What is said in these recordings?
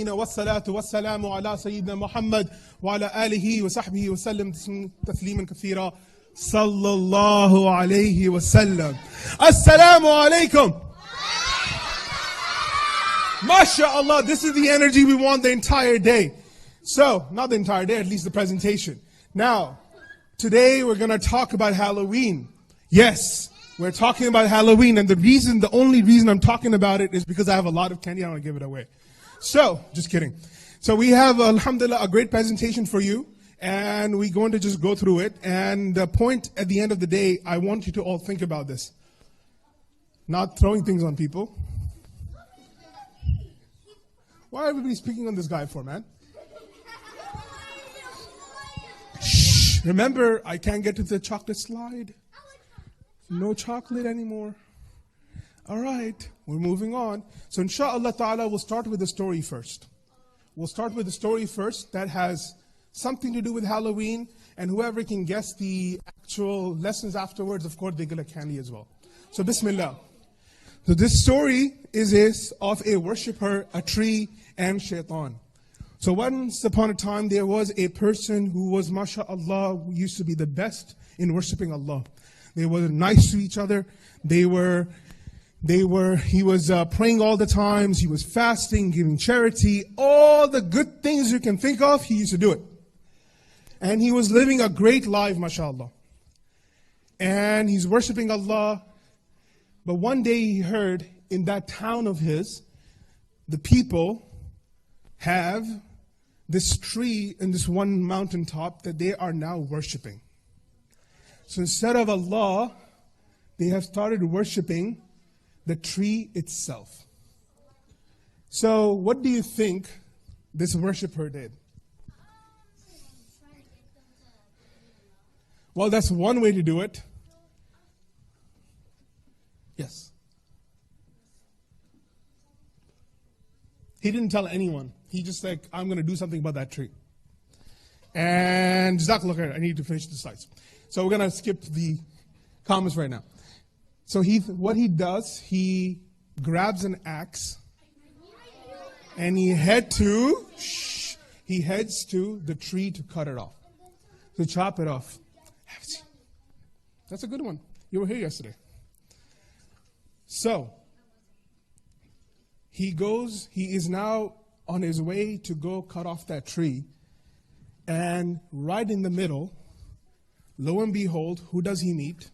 والصلاة والسلام على سيدنا محمد وعلى آله وصحبه وسلم تسليما كثيرا صلى الله عليه وسلم. As-Salamu alaykum. MashaAllah, this is the energy we want the entire day. So, not the entire day, at least the presentation. Now, today we're going to talk about Halloween. Yes, we're talking about Halloween, and the only reason I'm talking about it is because I have a lot of candy, I don't want to give it away. So, just kidding. So we have, alhamdulillah, a great presentation for you, and we're going to just go through it. And the point at the end of the day, I want you to all think about this. Not throwing things on people. Why are everybody speaking on this guy for, man? Shh. Remember, I can't get to the chocolate slide. No chocolate anymore. All right, we're moving on. So inshallah ta'ala, we'll start with the story first. We'll start with the story first that has something to do with Halloween, and whoever can guess the actual lessons afterwards, of course, they get a candy as well. So bismillah. So this story is of a worshipper, a tree, and shaitan. So once upon a time, there was a person who was, mashallah, who used to be the best in worshiping Allah. They were nice to each other. He was praying all the times. He was fasting, giving charity. All the good things you can think of, he used to do it. And he was living a great life, mashallah. And he's worshiping Allah. But one day he heard in that town of his, the people have this tree in this one mountaintop that they are now worshiping. So instead of Allah, they have started worshiping the tree itself. So what do you think this worshipper did? Well, that's one way to do it. Yes. He didn't tell anyone. He just like, I'm going to do something about that tree. And Jazakallah khair, I need to finish the slides. So we're going to skip the comments right now. So what he does, he grabs an axe and he heads to the tree to cut it off, to chop it off. That's a good one. You were here yesterday. So he is now on his way to go cut off that tree, and right in the middle, lo and behold, who does he meet?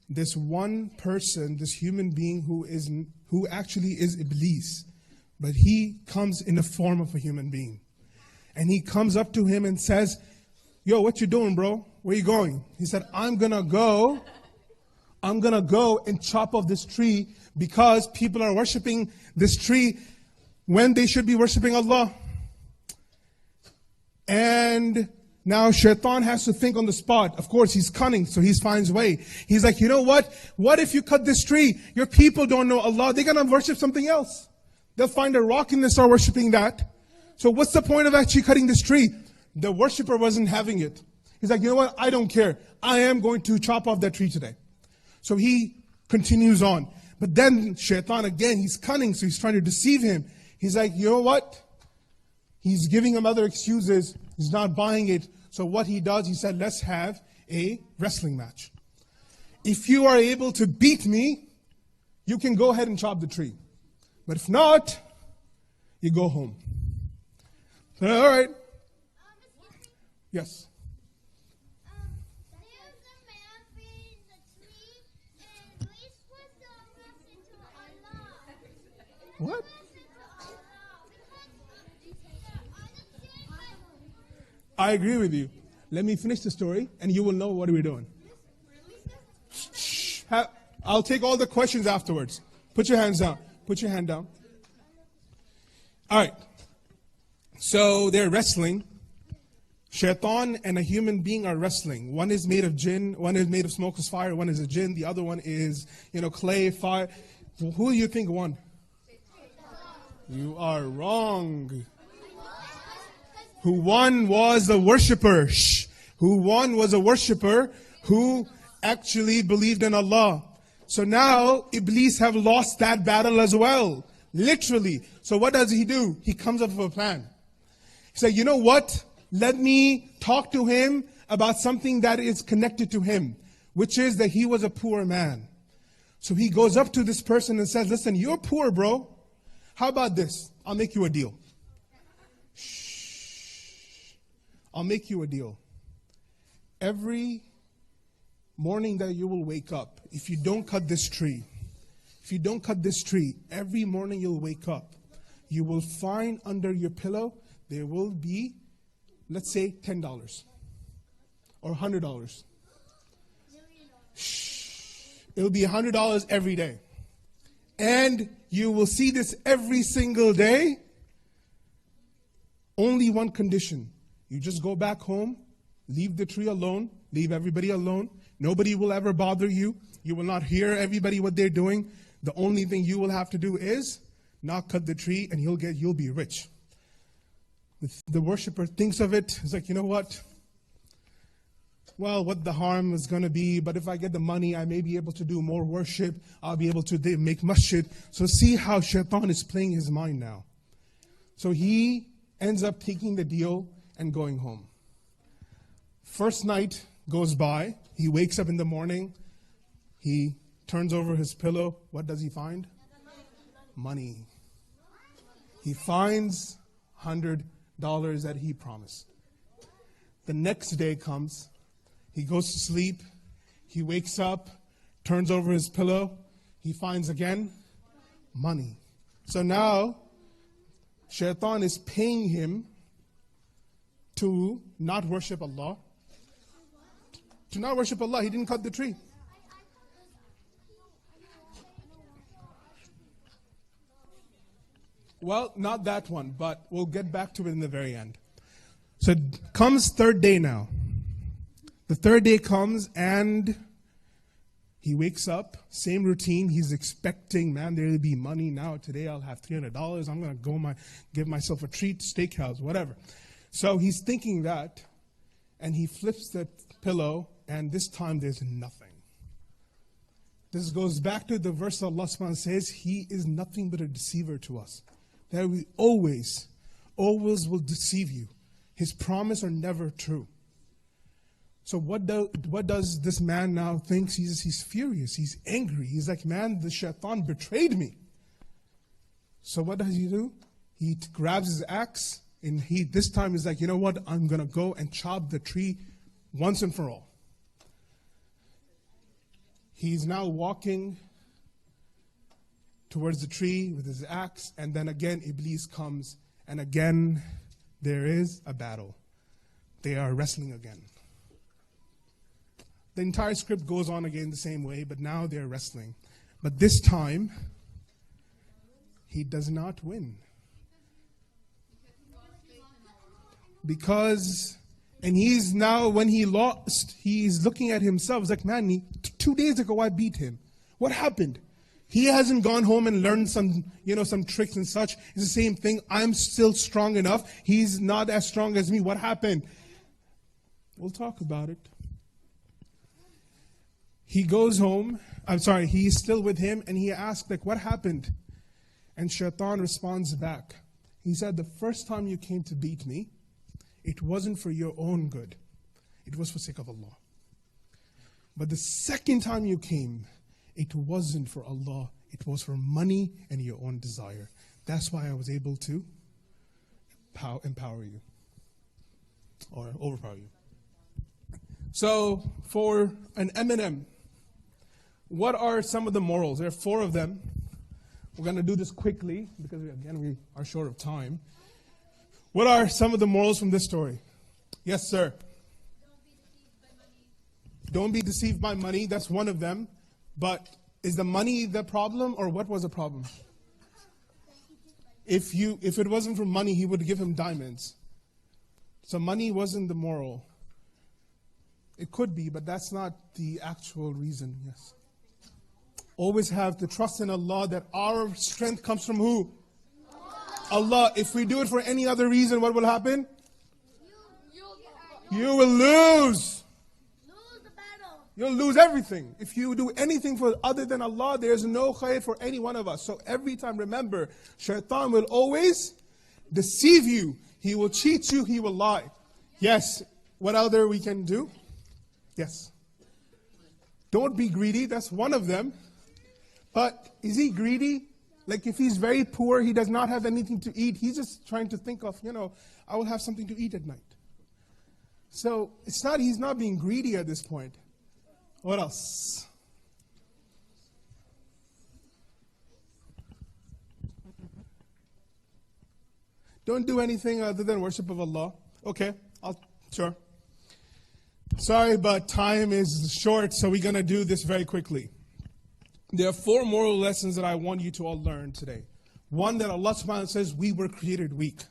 This one person, this human being who actually is Iblis, but he comes in the form of a human being. And he comes up to him and says, yo, what you doing, bro? Where you going? He said, I'm gonna go and chop off this tree because people are worshiping this tree when they should be worshiping Allah. And now shaitan has to think on the spot. Of course, he's cunning, so he finds a way. He's like, you know what? What if you cut this tree? Your people don't know Allah. They're going to worship something else. They'll find a rock and they start worshiping that. So what's the point of actually cutting this tree? The worshipper wasn't having it. He's like, you know what? I don't care. I am going to chop off that tree today. So he continues on. But then shaitan again, he's cunning, so he's trying to deceive him. He's like, you know what? He's giving him other excuses. He's not buying it. So what he does, he said, let's have a wrestling match. If you are able to beat me, you can go ahead and chop the tree. But if not, you go home. All right. Yes. What? I agree with you. Let me finish the story and you will know what we're doing. Shh. I'll take all the questions afterwards. Put your hands down. Put your hand down. All right. So they're wrestling. Shaitan and a human being are wrestling. One is made of jinn, one is made of smokeless fire, one is a jinn, the other one is, clay, fire. Who do you think won? You are wrong. Who won was the worshipper. Who won was a worshipper who actually believed in Allah. So now Iblis have lost that battle as well. Literally. So what does he do? He comes up with a plan. He said, you know what? Let me talk to him about something that is connected to him, which is that he was a poor man. So he goes up to this person and says, listen, you're poor, bro. How about this? I'll make you a deal. Shh. I'll make you a deal. Every morning that you will wake up, if you don't cut this tree, every morning you'll wake up, you will find under your pillow, there will be, let's say, $10 or $100. Shh. It'll be $100 every day. And you will see this every single day. Only one condition. You just go back home, leave the tree alone, leave everybody alone. Nobody will ever bother you. You will not hear everybody what they're doing. The only thing you will have to do is not cut the tree, and you'll be rich. The worshiper thinks of it. He's like, you know what? Well, what the harm is going to be, but if I get the money, I may be able to do more worship. I'll be able to make masjid. So see how shaitan is playing his mind now. So he ends up taking the deal and going home. First night goes by. He wakes up in the morning. He turns over his pillow. What does he find? Money. He finds $100 that he promised. The next day comes. He goes to sleep. He wakes up, turns over his pillow. He finds again money. So now, shaitan is paying him to not worship Allah. To not worship Allah. He didn't cut the tree. Well, not that one, but we'll get back to it in the very end. So it comes third day now. The third day comes and he wakes up, same routine. He's expecting, man, there'll be money now. Today I'll have $300. I'm going to go give myself a treat, steakhouse, whatever. So he's thinking that, and he flips the pillow, and this time there's nothing. This goes back to the verse Allah subhanahu wa ta'ala says, He is nothing but a deceiver to us. That we always will deceive you. His promises are never true. So what does this man now think? He's furious. He's angry. He's like, man, the shaitan betrayed me. So what does he do? He grabs his axe, and this time is like, you know what? I'm going to go and chop the tree once and for all. He's now walking towards the tree with his axe, and then again Iblis comes, and again there is a battle. They are wrestling again. The entire script goes on again the same way, but now they're wrestling. But this time, he does not win. And he's now, when he lost, he's looking at himself. He's like, man, 2 days ago I beat him. What happened? He hasn't gone home and learned some tricks and such. It's the same thing. I'm still strong enough. He's not as strong as me. What happened? We'll talk about it. He goes home. He's still with him, and he asks, like, what happened? And shaitan responds back. He said, the first time you came to beat me, it wasn't for your own good. It was for sake of Allah. But the second time you came, it wasn't for Allah. It was for money and your own desire. That's why I was able to empower you or overpower you. So for an M&M, what are some of the morals? There are 4 of them. We're going to do this quickly because, we are short of time. What are some of the morals from this story? Yes, sir. Don't be deceived by money. That's one of them. But is the money the problem, or what was the problem? If it wasn't for money, he would give him diamonds. So money wasn't the moral. It could be, but that's not the actual reason. Yes. Always have to trust in Allah that our strength comes from who? Allah. If we do it for any other reason, what will happen? You will lose. Lose the battle. You'll lose everything. If you do anything for other than Allah, there's no khair for any one of us. So every time remember, shaitan will always deceive you. He will cheat you, he will lie. Yes, what other we can do? Yes. Don't be greedy, that's one of them. But is he greedy? Like if he's very poor, he does not have anything to eat, he's just trying to think of, I will have something to eat at night. So he's not being greedy at this point. What else? Don't do anything other than worship of Allah. Okay, sure. Sorry, but time is short, so we're going to do this very quickly. There are 4 moral lessons that I want you to all learn today. One, that Allah subhanahu wa ta'ala says we were created weak.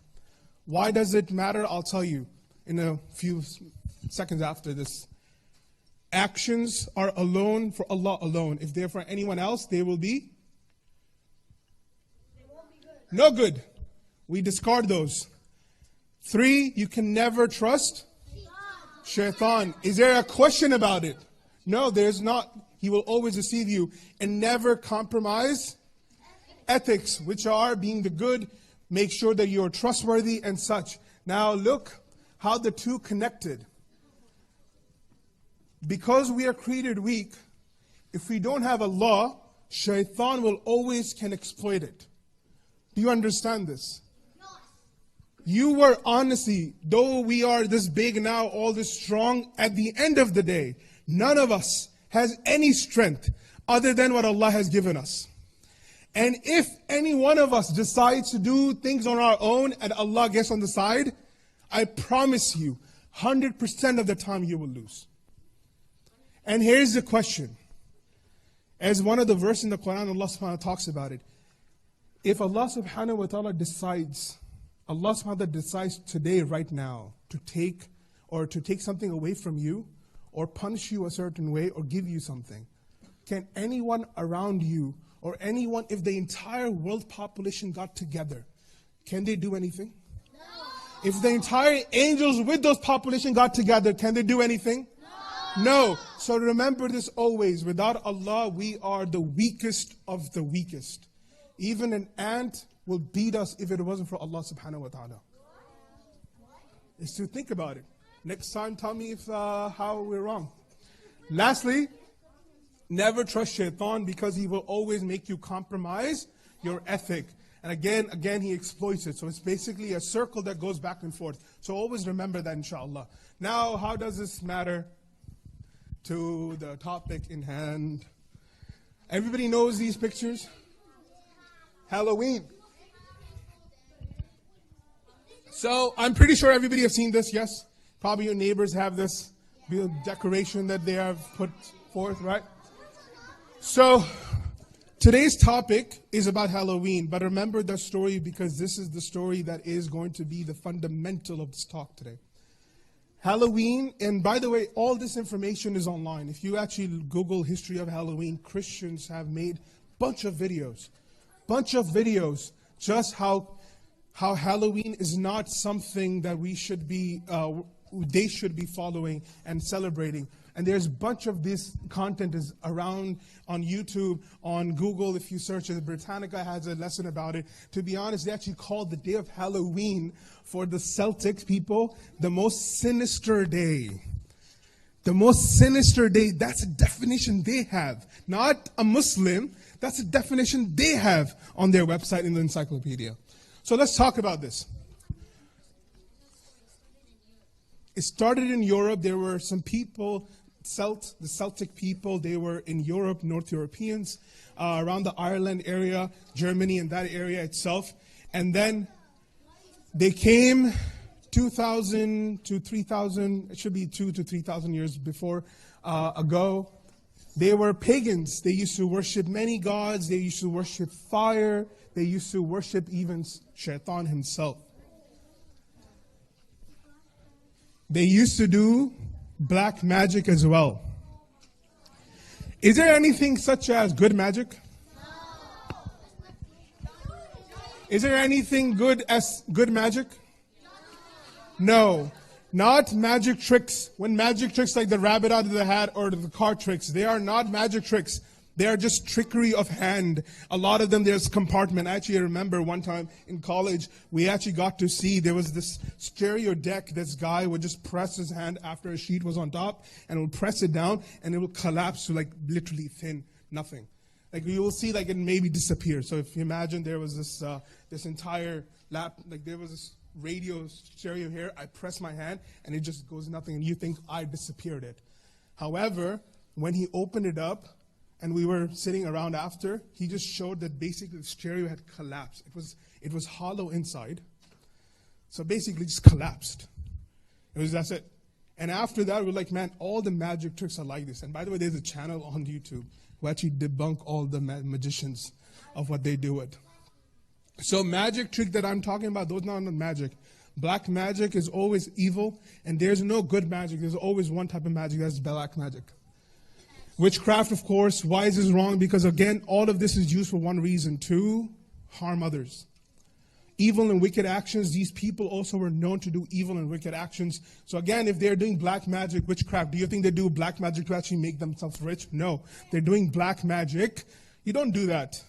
Why does it matter? I'll tell you in a few seconds after this. Actions are alone for Allah alone. If they're for anyone else, they will be no good. We discard those. 3, you can never trust shaitan. Is there a question about it? No, there's not. He will always deceive you. And never compromise ethics, which are being the good, make sure that you're trustworthy and such. Now look how the two connected. Because we are created weak, if we don't have Allah, shaitan will always can exploit it. Do you understand this? You were honestly, though we are this big now, all this strong, at the end of the day, none of us has any strength other than what Allah has given us. And if any one of us decides to do things on our own and Allah gets on the side, I promise you, 100% of the time you will lose. And here's the question. As one of the verses in the Quran, Allah subhanahu wa ta'ala talks about it. If Allah subhanahu wa ta'ala decides, Allah subhanahu wa ta'ala decides today, right now, to take something away from you, or punish you a certain way, or give you something, can anyone around you, or anyone, if the entire world population got together, can they do anything? No. If the entire angels with those population got together, can they do anything? No. So remember this always. Without Allah, we are the weakest of the weakest. Even an ant will beat us if it wasn't for Allah subhanahu wa ta'ala. Is to think about it. Next time, tell me if how we're wrong. Lastly, never trust shaitan, because he will always make you compromise your ethic. And again, he exploits it. So it's basically a circle that goes back and forth. So always remember that, inshallah. Now, how does this matter to the topic in hand? Everybody knows these pictures? Halloween. So I'm pretty sure everybody has seen this, yes? Probably your neighbors have this decoration that they have put forth, right? So today's topic is about Halloween, but remember the story, because this is the story that is going to be the fundamental of this talk today. Halloween, and by the way, all this information is online. If you actually Google history of Halloween, Christians have made bunch of videos, just how Halloween is not something that we should be, they should be following and celebrating. And there's a bunch of this content is around on YouTube, on Google. If you search it, Britannica has a lesson about it. To be honest, they actually called the day of Halloween for the Celtic people the most sinister day. The most sinister day, that's a definition they have. Not a Muslim, that's a definition they have on their website in the encyclopedia. So let's talk about this. It started in Europe. There were some people, the Celtic people, they were in Europe, North Europeans, around the Ireland area, Germany and that area itself. And then they came 2,000 to 3,000, it should be 2,000 to 3,000 years before ago. They were pagans. They used to worship many gods. They used to worship fire. They used to worship even Shaitan himself. They used to do black magic as well. Is there anything such as good magic? Is there anything good as good magic? No. Not magic tricks. When magic tricks like the rabbit out of the hat or the car tricks, they are not magic tricks. They are just trickery of hand. A lot of them, there's compartment. Actually, I remember one time in college, we actually got to see there was this stereo deck. This guy would just press his hand after a sheet was on top, and would press it down, and it will collapse to like literally thin nothing. Like you will see, like it maybe disappear. So if you imagine there was this this entire lap, like there was this radio stereo here. I press my hand, and it just goes nothing, and you think I disappeared it. However, when he opened it up, and we were sitting around after, he just showed that basically the stereo had collapsed. It was hollow inside. So basically just collapsed. That's it. And after that, we're like, man, all the magic tricks are like this. And by the way, there's a channel on YouTube who actually debunk all the magicians of what they do with. So magic trick that I'm talking about, those are not magic. Black magic is always evil, and there's no good magic. There's always one type of magic, that's black magic. Witchcraft, of course, why is this wrong? Because again, all of this is used for one reason, to harm others. Evil and wicked actions, these people also were known to do evil and wicked actions. So again, if they're doing black magic, witchcraft, do you think they do black magic to actually make themselves rich? No, they're doing black magic. You don't do that.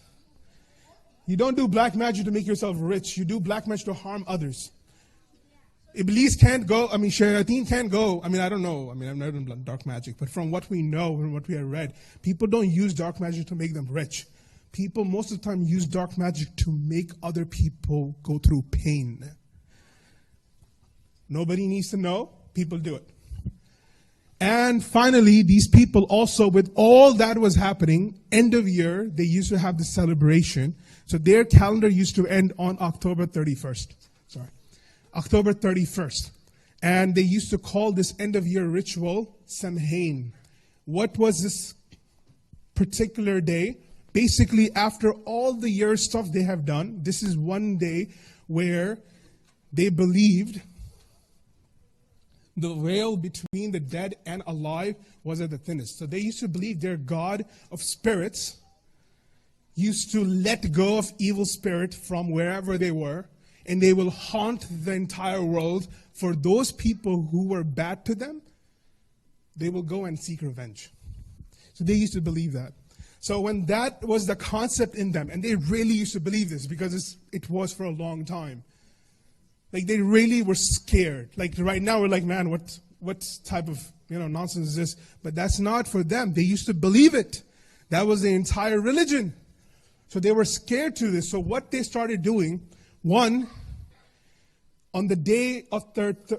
You don't do black magic to make yourself rich. You do black magic to harm others. Iblis can't go, shayateen can't go. I don't know. I've never done dark magic. But from what we know and what we have read, people don't use dark magic to make them rich. People most of the time use dark magic to make other people go through pain. Nobody needs to know. People do it. And finally, these people also, with all that was happening, end of year, they used to have the celebration. So their calendar used to end on October 31st. October 31st. And they used to call this end of year ritual Samhain. What was this particular day? Basically, after all the year stuff they have done, this is one day where they believed the veil between the dead and alive was at the thinnest. So they used to believe their god of spirits used to let go of evil spirit from wherever they were, and they will haunt the entire world. For those people who were bad to them, they will go and seek revenge. So they used to believe that. So when that was the concept in them, and they really used to believe this because it was for a long time. Like they really were scared. Like right now we're like, man, what type of nonsense is this? But that's not for them. They used to believe it. That was the entire religion. So they were scared to this. So what they started doing, one, on the day of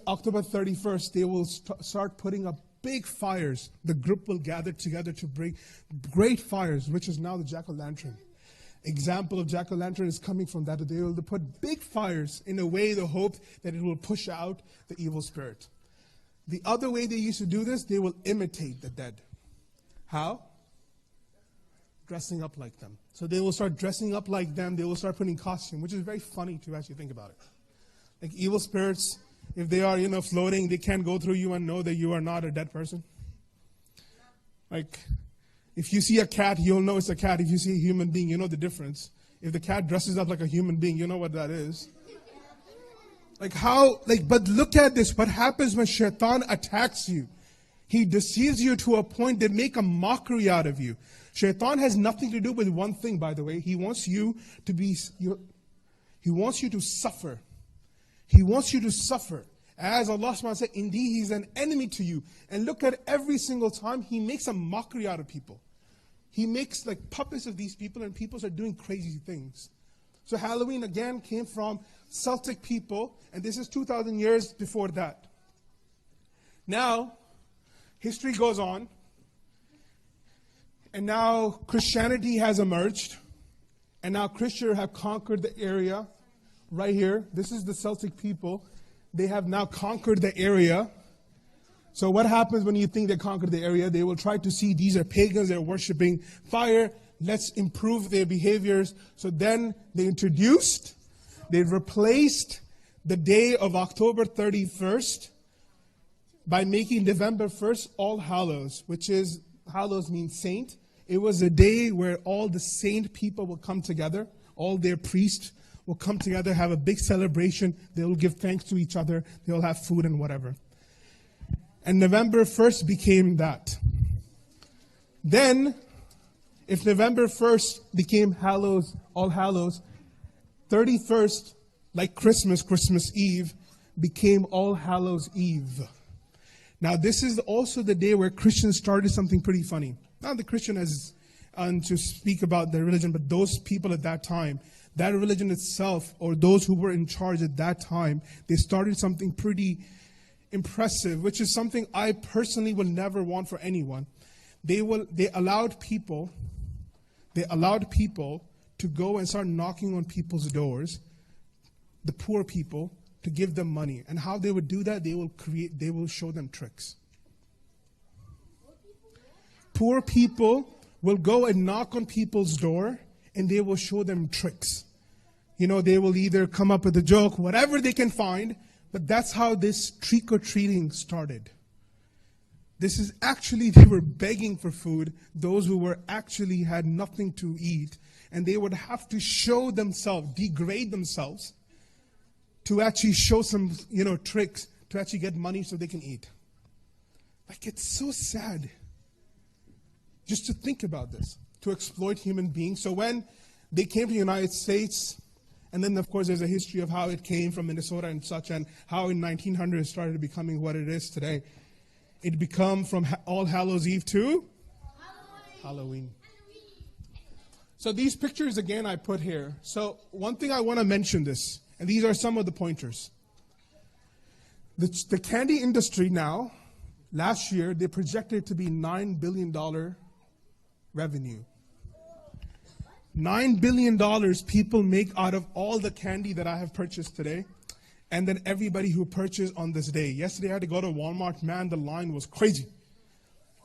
October 31st, they will start putting up big fires. The group will gather together to bring great fires, which is now the jack-o'-lantern. Example of jack-o'-lantern is coming from that. They will put big fires in a way, the hope that it will push out the evil spirit. The other way they used to do this, they will imitate the dead. How? Dressing up like them. So they will start dressing up like them. They will start putting costume, which is very funny to actually think about it. Like evil spirits, if they are, floating, they can't go through you and know that you are not a dead person. Like, if you see a cat, you'll know it's a cat. If you see a human being, you know the difference. If the cat dresses up like a human being, you know what that is. But look at this. What happens when shaitan attacks you? He deceives you to a point that make a mockery out of you. Shaitan has nothing to do with one thing, by the way. He wants you to he wants you to suffer. He wants you to suffer. As Allah subhanahu wa ta'ala said, indeed he's an enemy to you. And look at every single time he makes a mockery out of people. He makes like puppets of these people, and people are doing crazy things. So Halloween again came from Celtic people, and this is 2,000 years before that. Now, history goes on, and now Christianity has emerged, and now Christians have conquered the area. Right here, this is the Celtic people. They have now conquered the area. So what happens when you think they conquered the area? They will try to see these are pagans, they're worshiping fire. Let's improve their behaviors. So then they replaced the day of October 31st by making November 1st All Hallows, which is, Hallows means saint. It was a day where all the saint people will come together, all their priests will come together, have a big celebration. They will give thanks to each other. They will have food and whatever. And November 1st became that. Then, if November 1st became Hallows, All Hallows, 31st, like Christmas, Christmas Eve, became All Hallows Eve. Now, this is also the day where Christians started something pretty funny. Not the Christian as to speak about their religion, but those people at that time, that religion itself, or those who were in charge at that time, they started something pretty impressive, which is something I personally will never want for anyone. They allowed people to go and start knocking on people's doors, the poor people, to give them money. And how they would do that, they will show them tricks. Poor people will go and knock on people's door and they will show them tricks. You know, they will either come up with a joke, whatever they can find, but that's how this trick-or-treating started. This is actually, they were begging for food, those who were actually had nothing to eat, and they would have to show themselves, degrade themselves, to actually show some, tricks to actually get money so they can eat. Like, it's so sad just to think about this, to exploit human beings. So when they came to the United States, and then of course there's a history of how it came from Minnesota and such, and how in 1900 it started becoming what it is today. It became from All Hallows Eve to Halloween. So these pictures again I put here. So one thing I want to mention this, and these are some of the pointers. The candy industry now, last year, they projected it to be $9 billion revenue. $9 billion people make out of all the candy that I have purchased today, and then everybody who purchased on this day. Yesterday I had to go to Walmart. Man, the line was crazy.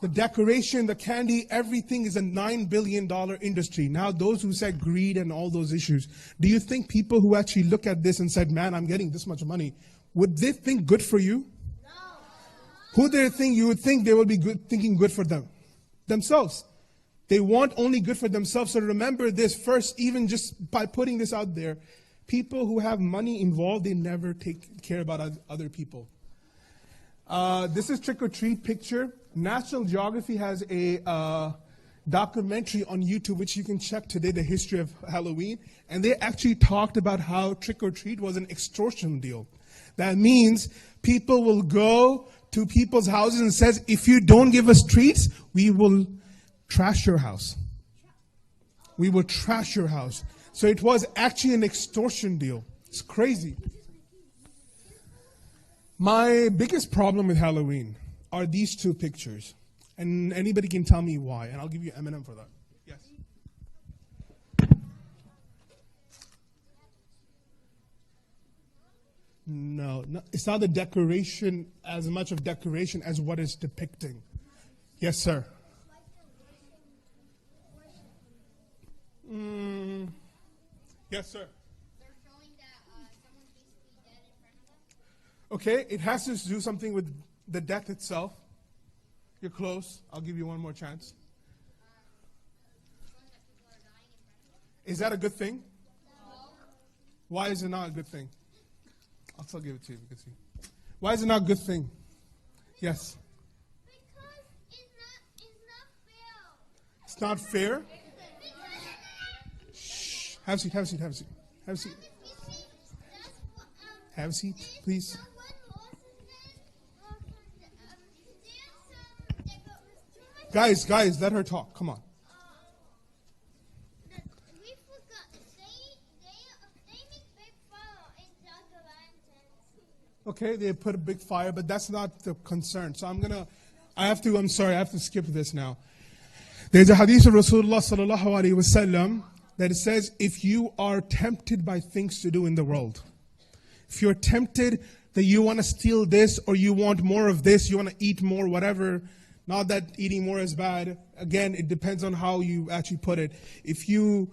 The decoration, the candy, everything is a $9 billion industry. Now, those who said greed and all those issues, do you think people who actually look at this and said, man, I'm getting this much money, would they think good for you? No. Who they think you would think they will be thinking good for them? Themselves. They want only good for themselves. So remember this first, even just by putting this out there, people who have money involved, they never take care about other people. This is Trick or Treat picture. National Geography has a documentary on YouTube, which you can check today, the history of Halloween. And they actually talked about how Trick or Treat was an extortion deal. That means people will go to people's houses and says, if you don't give us treats, we will trash your house. We will trash your house. So it was actually an extortion deal. It's crazy. My biggest problem with Halloween are these two pictures. And anybody can tell me why. And I'll give you M&M for that. Yes. No, it's not the decoration, as much of decoration as what it's depicting. Yes, sir. Yes, sir. They're showing that someone needs to be dead in front of them. Okay, it has to do something with the death itself. You're close. I'll give you one more chance. Showing that people are dying in front of them. Is that a good thing? No. Why is it not a good thing? I'll still give it to you. You can see. Why is it not a good thing? Yes. Because it's not fair. It's not fair? Shh. Have a seat, have a seat, have a seat. Have a seat. Have a seat, please. Guys, let her talk. Come on. We forgot. They make big fire in jack-o'-lanterns. Okay, they put a big fire, but that's not the concern. So I have to skip this now. There's a hadith of Rasulullah sallallahu alaihi wasallam that it says, if you are tempted by things to do in the world, if you're tempted that you want to steal this or you want more of this, you want to eat more, whatever, not that eating more is bad. Again, it depends on how you actually put it. If you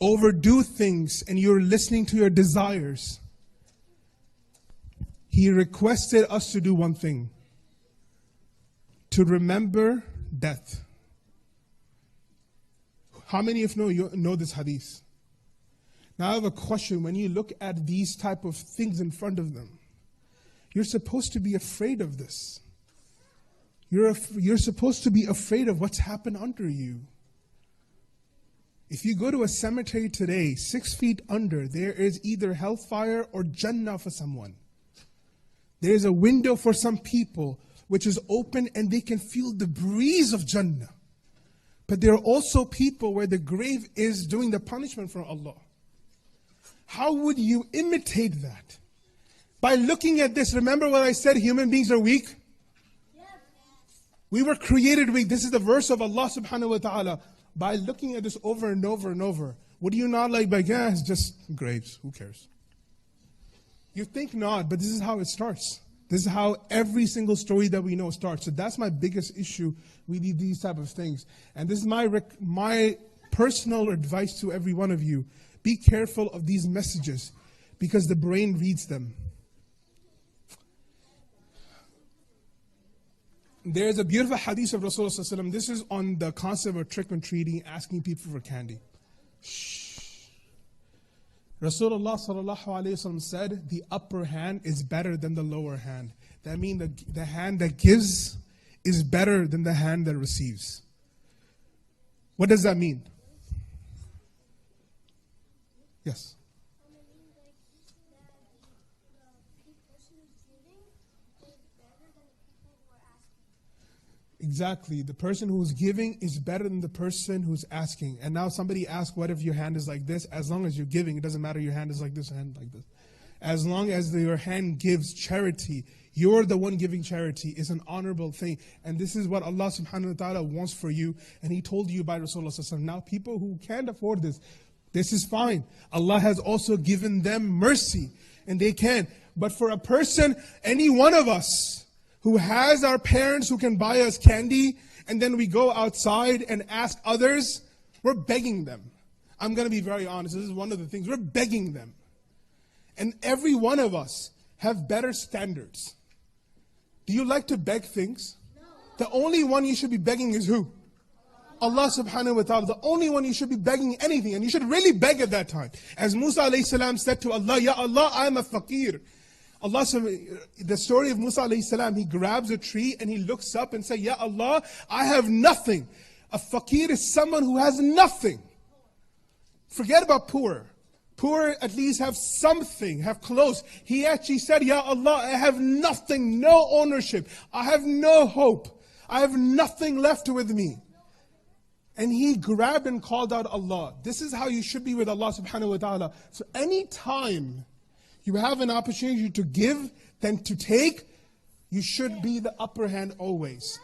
overdo things and you're listening to your desires, he requested us to do one thing, to remember death. How many of you know this hadith? Now I have a question. When you look at these type of things in front of them, you're supposed to be afraid of this. You're supposed to be afraid of what's happened under you. If you go to a cemetery today, 6 feet under, there is either hellfire or Jannah for someone. There is a window for some people which is open and they can feel the breeze of Jannah. But there are also people where the grave is doing the punishment from Allah. How would you imitate that? By looking at this, remember what I said, human beings are weak? We were created weak. This is the verse of Allah subhanahu wa ta'ala. By looking at this over and over and over, would you not like, yeah, it's just graves, who cares? You think not, but this is how it starts. This is how every single story that we know starts. So that's my biggest issue with these type of things. And this is my personal advice to every one of you. Be careful of these messages because the brain reads them. There's a beautiful hadith of Rasulullah. This is on the concept of trick or treating, asking people for candy. Shh. Rasulullah said, the upper hand is better than the lower hand. That means the hand that gives is better than the hand that receives. What does that mean? Yes. Exactly. The person who's giving is better than the person who's asking. And now somebody asks, what if your hand is like this? As long as you're giving, it doesn't matter your hand is like this or hand like this. As long as your hand gives charity, you're the one giving charity. It's an honorable thing. And this is what Allah subhanahu wa ta'ala wants for you. And He told you by Rasulullah. Now people who can't afford this is fine. Allah has also given them mercy. And they can. But for a person, any one of us, who has our parents who can buy us candy, and then we go outside and ask others, we're begging them. I'm going to be very honest, this is one of the things, we're begging them. And every one of us have better standards. Do you like to beg things? No. The only one you should be begging is who? Allah subhanahu wa ta'ala. The only one you should be begging anything, and you should really beg at that time. As Musa alayhi salam said to Allah, Ya Allah, I am a faqir. Allah, the story of Musa alayhi salam, he grabs a tree and he looks up and says, Ya Allah, I have nothing. A faqir is someone who has nothing. Forget about poor. Poor at least have something, have clothes. He actually said, Ya Allah, I have nothing, no ownership. I have no hope. I have nothing left with me. And he grabbed and called out Allah. This is how you should be with Allah subhanahu wa ta'ala. So anytime you have an opportunity to give than to take, you should be the upper hand always.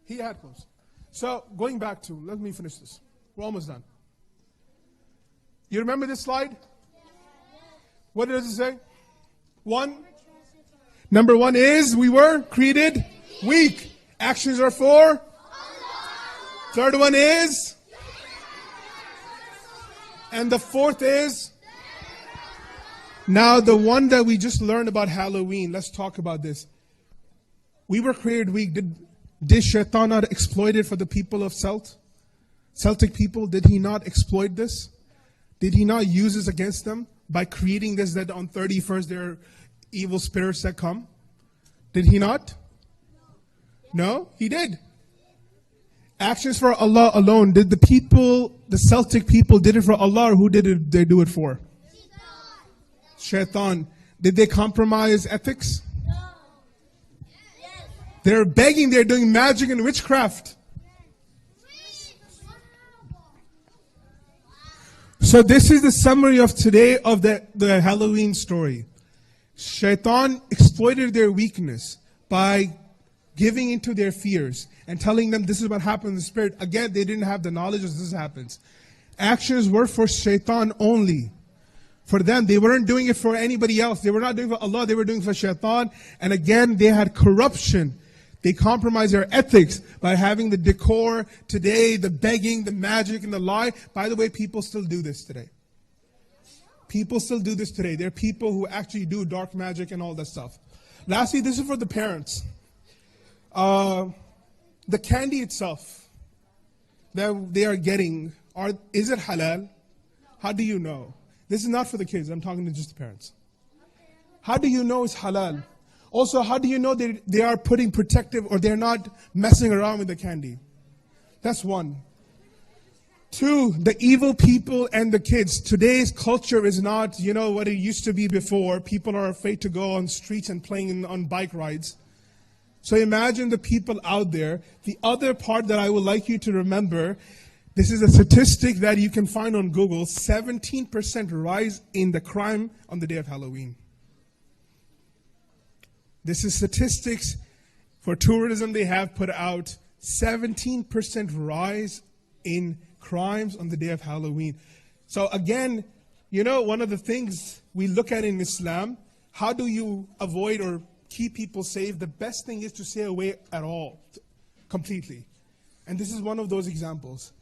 He had clothes. So going back to, let me finish this. We're almost done. You remember this slide? What does it say? Number one is we were created weak. Actions are for? Third one is? And the fourth is? Now the one that we just learned about Halloween, let's talk about this. We were created weak. Did Shaitan not exploit it for the people of Celtic people? Did he not exploit this? Did he not use this against them by creating this that on 31st there are evil spirits that come? Did he not? No, he did. Actions for Allah alone. Did the Celtic people did it for Allah, or who did they do it for? Shaitan. Did they compromise ethics? No. They're begging, they're doing magic and witchcraft. So this is the summary of today of the Halloween story. Shaitan exploited their weakness by giving into their fears and telling them this is what happened in the spirit. Again, they didn't have the knowledge as this happens. Actions were for Shaitan only. For them, they weren't doing it for anybody else. They were not doing it for Allah, they were doing it for Shaitan. And again, they had corruption. They compromised their ethics by having the decor today, the begging, the magic, and the lie. By the way, people still do this today. People still do this today. There are people who actually do dark magic and all that stuff. Lastly, this is for the parents. The candy itself that they are getting, is it halal? How do you know? This is not for the kids. I'm talking to just the parents. How do you know it's halal? Also, how do you know they are putting protective or they're not messing around with the candy? That's one. Two, the evil people and the kids. Today's culture is not, what it used to be before. People are afraid to go on streets and playing on bike rides. So imagine the people out there. The other part that I would like you to remember, this is a statistic that you can find on Google, 17% rise in the crime on the day of Halloween. This is statistics for tourism they have put out, 17% rise in crimes on the day of Halloween. So again, one of the things we look at in Islam, how do you avoid or keep people safe? The best thing is to stay away at all, completely. And this is one of those examples.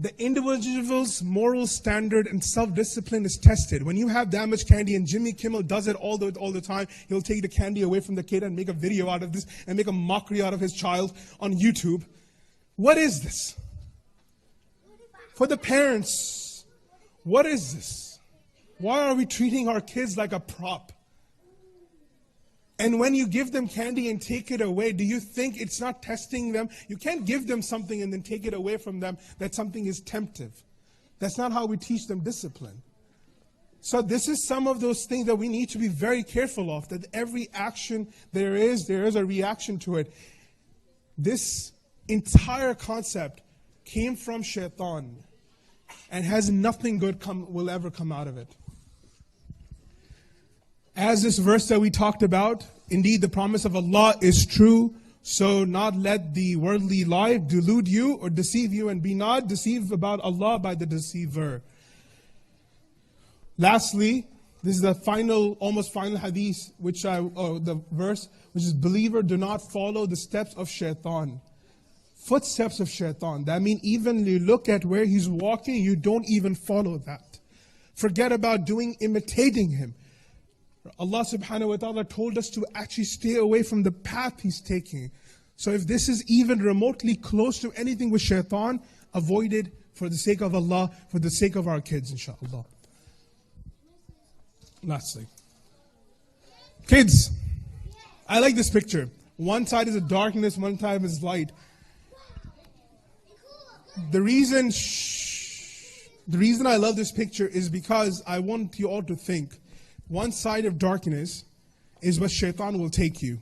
The individual's moral standard and self-discipline is tested. When you have damaged candy, and Jimmy Kimmel does it all the time, he'll take the candy away from the kid and make a video out of this and make a mockery out of his child on YouTube. What is this? For the parents, what is this? Why are we treating our kids like a prop? And when you give them candy and take it away, do you think it's not testing them? You can't give them something and then take it away from them that something is temptive. That's not how we teach them discipline. So this is some of those things that we need to be very careful of, that every action there is a reaction to it. This entire concept came from Shaitan and has nothing good will ever come out of it. As this verse that we talked about, indeed the promise of Allah is true, so not let the worldly life delude you or deceive you, and be not deceived about Allah by the deceiver. Lastly, this is the almost final hadith, the verse, which is, believer, do not follow the steps of Shaitan. Footsteps of Shaitan. That means even you look at where he's walking, you don't even follow that. Forget about imitating him. Allah subhanahu wa ta'ala told us to actually stay away from the path he's taking. So if this is even remotely close to anything with Shaitan, avoid it for the sake of Allah, for the sake of our kids, inshallah. Lastly, kids, I like this picture. One side is a darkness, one side is light. The reason I love this picture is because I want you all to think. One side of darkness is what Shaitan will take you.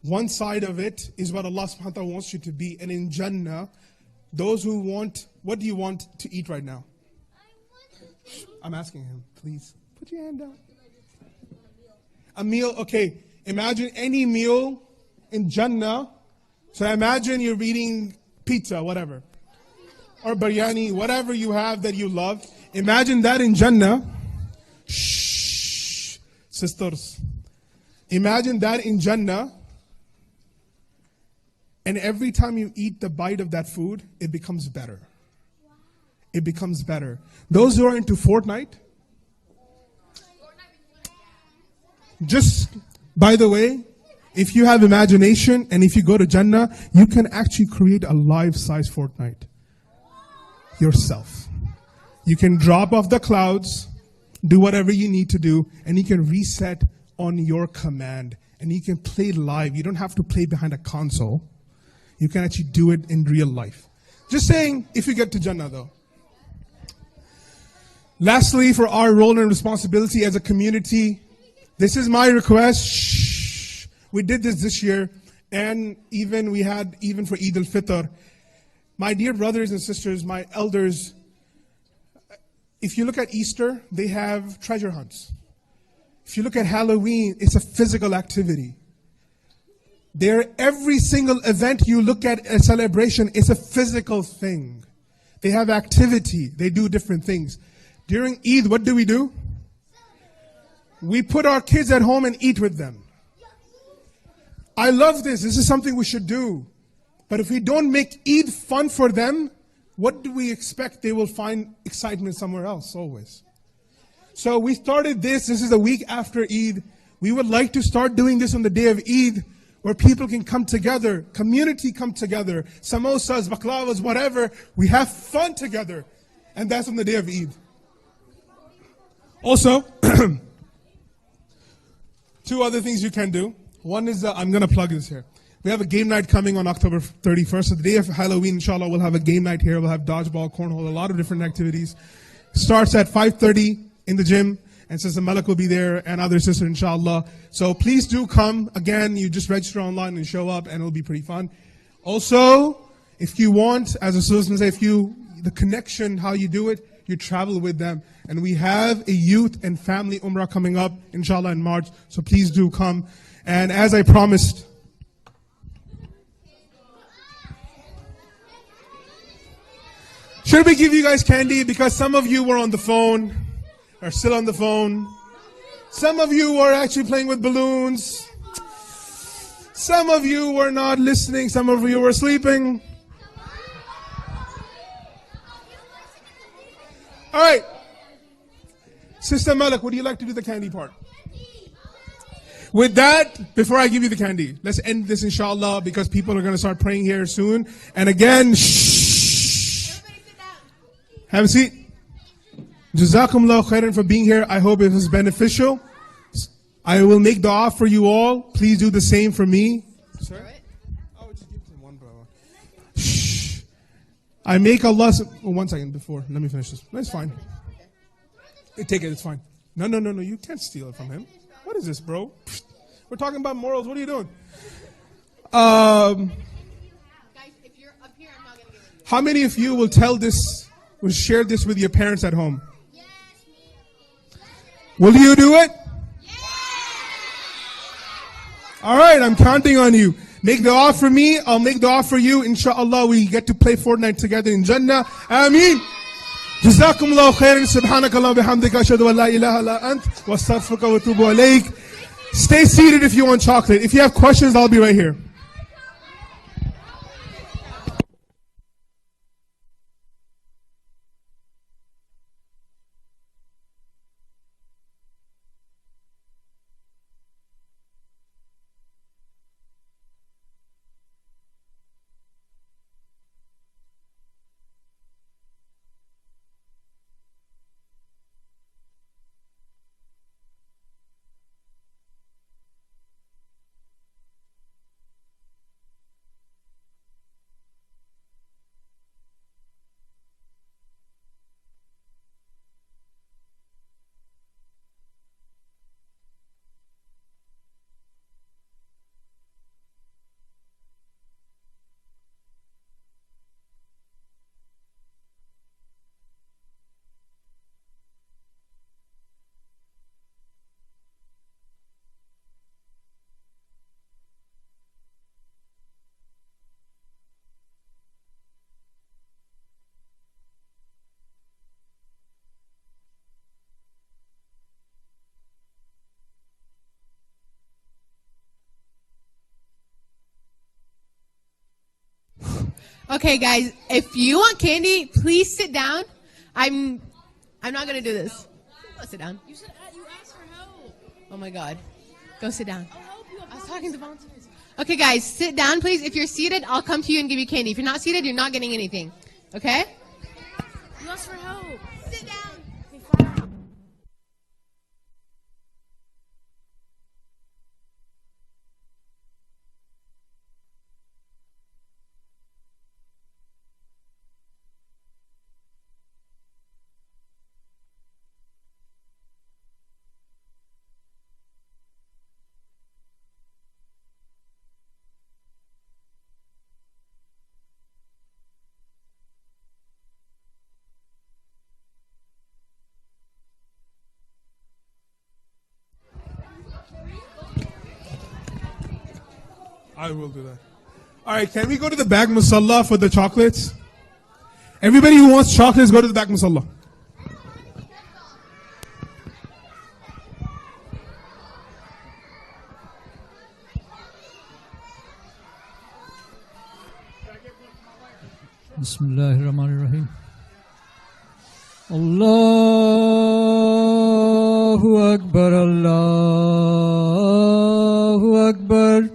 One side of it is what Allah subhanahu wa ta'ala wants you to be. And in Jannah, those who want, what do you want to eat right now? I'm asking him, please. Put your hand down. A meal, okay. Imagine any meal in Jannah. So imagine you're eating pizza, whatever. Or biryani, whatever you have that you love. Imagine that in Jannah. Shh, sisters. Imagine that in Jannah. And every time you eat the bite of that food, it becomes better. It becomes better. Those who are into Fortnite, just by the way, if you have imagination and if you go to Jannah, you can actually create a life-size Fortnite yourself. You can drop off the clouds, do whatever you need to do, and you can reset on your command. And you can play live. You don't have to play behind a console. You can actually do it in real life. Just saying, if you get to Jannah though. Lastly, for our role and responsibility as a community, this is my request. Shh. We did this year, and even for Eid al-Fitr. My dear brothers and sisters, my elders, if you look at Easter, they have treasure hunts. If you look at Halloween, it's a physical activity. Every single event you look at, a celebration, it's a physical thing. They have activity. They do different things. During Eid, what do? We put our kids at home and eat with them. I love this. This is something we should do. But if we don't make Eid fun for them, what do we expect? They will find excitement somewhere else, always. So we started this. This is a week after Eid. We would like to start doing this on the day of Eid, where people can come together, community come together, samosas, baklavas, whatever. We have fun together. And that's on the day of Eid. Also, Two other things you can do. One is, I'm going to plug this here. We have a game night coming on October 31st. So the day of Halloween, inshallah, we'll have a game night here. We'll have dodgeball, cornhole, a lot of different activities. Starts at 5:30 in the gym. And Sister Malak will be there and other sisters, inshallah. So please do come. Again, you just register online and show up and it'll be pretty fun. Also, if you want, as a Muslim say, the connection, how you do it, you travel with them. And we have a youth and family umrah coming up, inshallah, in March. So please do come. And as I promised, should we give you guys candy? Because some of you were on the phone, are still on the phone. Some of you were actually playing with balloons. Some of you were not listening. Some of you were sleeping. All right. Sister Malak, would you like to do the candy part? With that, before I give you the candy, let's end this inshallah because people are going to start praying here soon. And again, shh. Have a seat. Jazakumullah khairan for being here. I hope it was beneficial. I will make dua for you all. Please do the same for me. Sir? Oh, just give it to one, bro. Shh. I make Allah. One second before. Let me finish this. That's fine. Take it. It's fine. No. You can't steal it from him. What is this, bro? We're talking about morals. What are you doing? Guys, if you're up here, I'm not going to give it to you. How many of you will tell this, will share this with your parents at home? Will you do it? All right, I'm counting on you. Make dua for me. I'll make dua for you. Inshallah, we get to play Fortnite together in Jannah. Ameen. Jazakumullah khairan. Subhanakallah bihamdika. Ashhadu an la ilaha illa ant. Wa astaghfiruka wa atubu alayk. Stay seated if you want chocolate. If you have questions, I'll be right here. Okay, guys, if you want candy, please sit down. I'm not gonna do this. Go sit down. You asked for help. Oh my God, go sit down. I'll help you. I was talking to volunteers. Okay, guys, sit down, please. If you're seated, I'll come to you and give you candy. If you're not seated, you're not getting anything. Okay? You asked for help. Sit down. I will do that. All right, can we go to the back musalla for the chocolates? Everybody who wants chocolates, go to the back musalla. Bismillahirrahmanirrahim. Allahu Akbar, Allahu Akbar.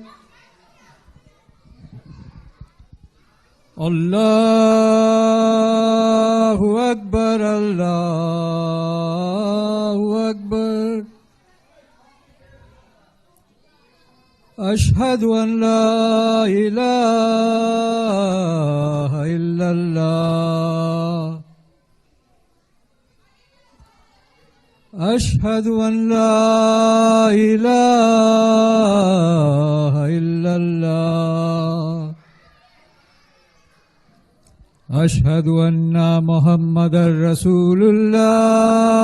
Allahu Akbar, Allahu Akbar. أشهد أن لا إله إلا الله أشهد أن لا إله إلا الله أشهد أن محمدا رسول الله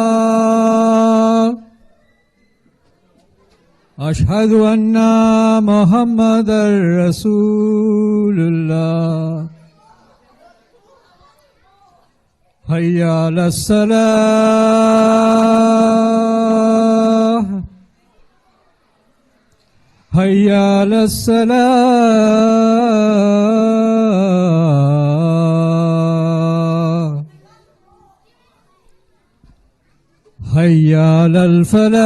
أشهد أن محمدا رسول الله حي على الصلاة حي على الصلاة حي على الفلاح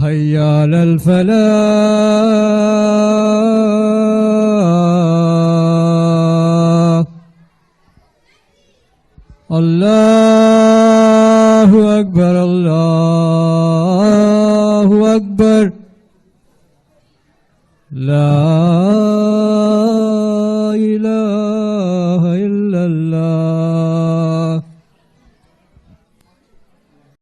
حي على الفلاح الله أكبر الله أكبر لا إله إلا الله